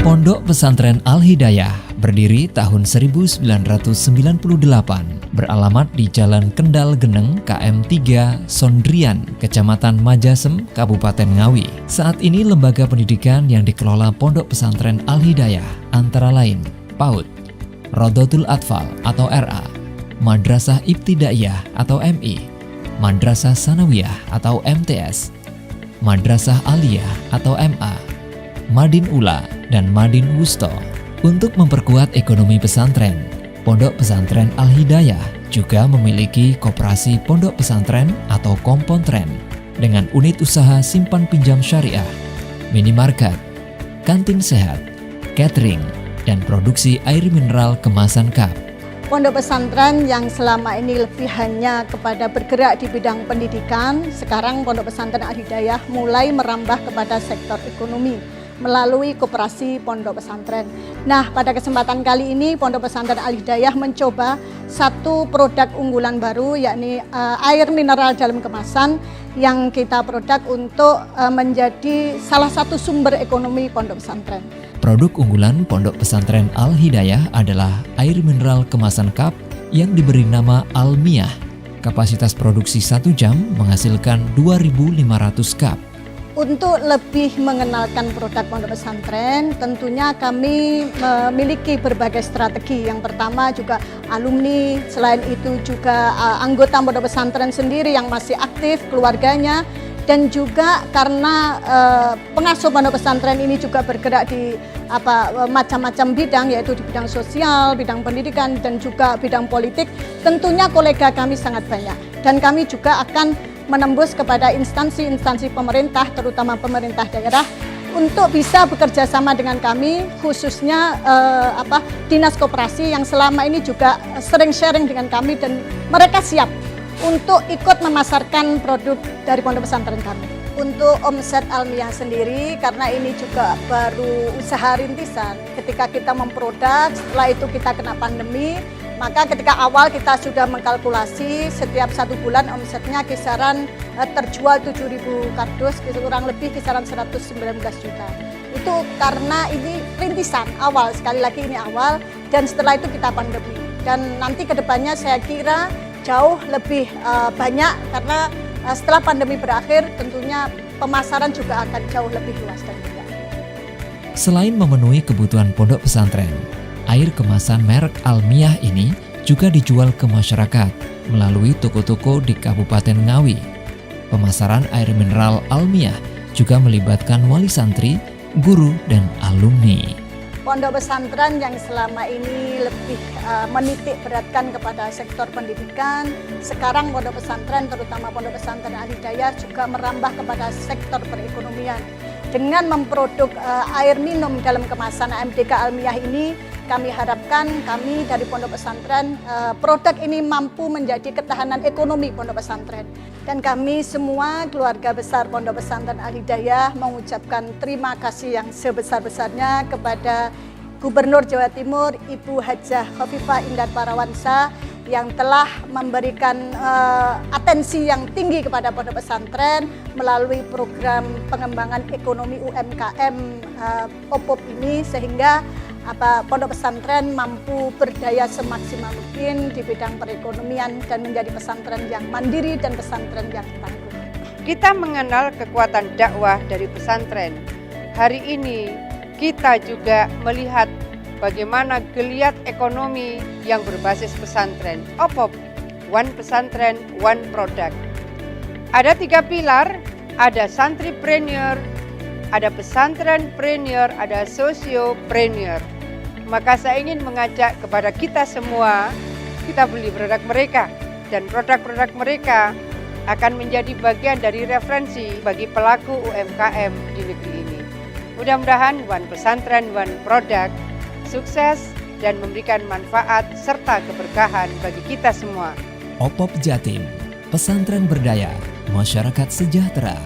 Pondok Pesantren Al-Hidayah berdiri tahun 1998, beralamat di Jalan Kendal Geneng KM 3 Sondrian, Kecamatan Majasem, Kabupaten Ngawi. Saat ini lembaga pendidikan yang dikelola Pondok Pesantren Al-Hidayah antara lain PAUD, Rodotul Atfal atau RA, Madrasah Ibtidaiyah atau MI, Madrasah Sanawiyah atau MTS, Madrasah Aliyah atau MA, Madin Ula, dan Madin Wusto. Untuk memperkuat ekonomi pesantren, Pondok Pesantren Al-Hidayah juga memiliki koperasi pondok pesantren atau kompontren dengan unit usaha simpan pinjam syariah, minimarket, kantin sehat, catering, dan produksi air mineral kemasan cup. Pondok pesantren yang selama ini lebih hanya kepada bergerak di bidang pendidikan, sekarang Pondok Pesantren Al-Hidayah mulai merambah kepada sektor ekonomi melalui koperasi pondok pesantren. Nah, pada kesempatan kali ini Pondok Pesantren Al-Hidayah mencoba satu produk unggulan baru, yakni air mineral dalam kemasan yang kita produk untuk menjadi salah satu sumber ekonomi pondok pesantren. Produk unggulan Pondok Pesantren Al-Hidayah adalah air mineral kemasan cup yang diberi nama Almiyah. Kapasitas produksi 1 jam menghasilkan 2.500 cup. Untuk lebih mengenalkan produk pondok pesantren, tentunya kami memiliki berbagai strategi. Yang pertama juga alumni, selain itu juga anggota pondok pesantren sendiri yang masih aktif, keluarganya, dan juga karena pengasuh pondok pesantren ini juga bergerak di macam-macam bidang, yaitu di bidang sosial, bidang pendidikan, dan juga bidang politik. Tentunya kolega kami sangat banyak, dan kami juga akan menembus kepada instansi-instansi pemerintah, terutama pemerintah daerah, untuk bisa bekerja sama dengan kami, khususnya dinas koperasi yang selama ini juga sering sharing dengan kami, dan mereka siap untuk ikut memasarkan produk dari pondok pesantren kami. Untuk omset Almiyah sendiri, karena ini juga baru usaha rintisan, ketika kita memproduk, setelah itu kita kena pandemi, maka ketika awal kita sudah mengkalkulasi setiap 1 bulan omsetnya kisaran terjual 7.000 kardus, kurang lebih kisaran 119 juta. Itu karena ini rintisan awal, sekali lagi ini awal, dan setelah itu kita pandemi. Dan nanti kedepannya saya kira jauh lebih banyak, karena setelah pandemi berakhir tentunya pemasaran juga akan jauh lebih luas dan juga. Selain memenuhi kebutuhan pondok pesantren, air kemasan merek Almiyah ini juga dijual ke masyarakat melalui toko-toko di Kabupaten Ngawi. Pemasaran air mineral Almiyah juga melibatkan wali santri, guru, dan alumni. Pondok pesantren yang selama ini lebih menitik beratkan kepada sektor pendidikan, sekarang pondok pesantren, terutama Pondok Pesantren Al-Hidayah, juga merambah kepada sektor perekonomian. Dengan memproduk air minum dalam kemasan AMDK Almiyah ini, kami harapkan kami dari pondok pesantren, produk ini mampu menjadi ketahanan ekonomi pondok pesantren. Dan kami semua keluarga besar Pondok Pesantren Al-Hidayah mengucapkan terima kasih yang sebesar-besarnya kepada Gubernur Jawa Timur, Ibu Hajah Khofifah Indar Parawansa, yang telah memberikan atensi yang tinggi kepada pondok pesantren melalui program pengembangan ekonomi UMKM OPOP ini, sehingga pondok pesantren mampu berdaya semaksimal mungkin di bidang perekonomian dan menjadi pesantren yang mandiri dan pesantren yang tangguh. Kita mengenal kekuatan dakwah dari pesantren. Hari ini kita juga melihat bagaimana geliat ekonomi yang berbasis pesantren. OPOP, One Pesantren, One Product. Ada 3 pilar, ada santripreneur, ada pesantrenpreneur, ada sosiopreneur. Maka saya ingin mengajak kepada kita semua, kita beli produk mereka, dan produk-produk mereka akan menjadi bagian dari referensi bagi pelaku UMKM di negeri ini. Mudah-mudahan One Pesantren, One Product sukses dan memberikan manfaat serta keberkahan bagi kita semua. OPOP Jatim, pesantren berdaya, masyarakat sejahtera.